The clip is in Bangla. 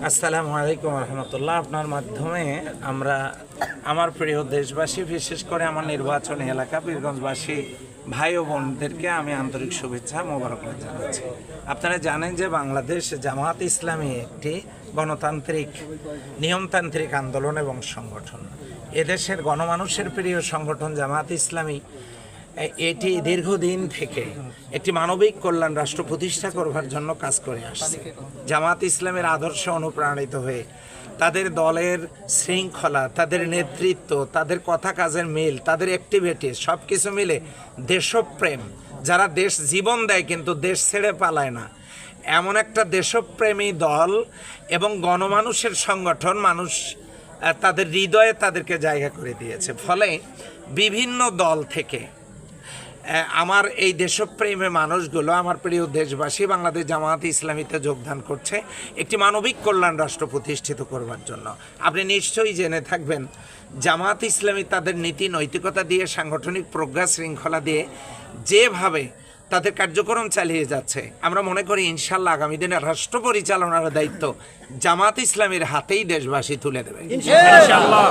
আসসালামু আলাইকুম রহমতুল্লাহ। আপনার মাধ্যমে আমরা আমার প্রিয় দেশবাসী, বিশেষ করে আমার নির্বাচনী এলাকা বীরগঞ্জবাসী ভাই ও বোনদেরকে আমি আন্তরিক শুভেচ্ছা মোবারকবাদ জানাচ্ছি। আপনারা জানেন যে বাংলাদেশ জামাত ইসলামী একটি গণতান্ত্রিক নিয়মতান্ত্রিক আন্দোলন এবং সংগঠন। এদেশের গণমানুষের প্রিয় সংগঠন জামাত ইসলামী এটি দীর্ঘদিন থেকে একটি মানবিক কল্যাণ রাষ্ট্র প্রতিষ্ঠা করবার জন্য কাজ করে আসছে। জামাত ইসলামের আদর্শে অনুপ্রাণিত হয়ে তাদের দলের শৃঙ্খলা, তাদের নেতৃত্ব, তাদের কথা কাজের মিল, তাদের অ্যাক্টিভিটি সব কিছু মিলে দেশপ্রেম, যারা দেশ জীবন দেয় কিন্তু দেশ ছেড়ে পালায় না, এমন একটা দেশপ্রেমী দল এবং গণমানুষের সংগঠন মানুষ তাদের হৃদয়ে তাদেরকে জায়গা করে দিয়েছে। ফলে বিভিন্ন দল থেকে আমার এই দেশপ্রেমী মানুষগুলো, আমার প্রিয় দেশবাসী, বাংলাদেশ জামাত ইসলামীতে যোগদান করছে একটি মানবিক কল্যাণ রাষ্ট্র প্রতিষ্ঠিত করবার জন্য। আপনি নিশ্চয়ই জেনে থাকবেন জামাত ইসলামী তাদের নীতি নৈতিকতা দিয়ে, সাংগঠনিক প্রজ্ঞা শৃঙ্খলা দিয়ে যেভাবে তাদের কার্যক্রম চালিয়ে যাচ্ছে, আমরা মনে করি ইনশাল্লাহ আগামী দিনে রাষ্ট্র পরিচালনার দায়িত্ব জামাত ইসলামীর হাতেই দেশবাসী তুলে দেবে ইনশাল্লাহ।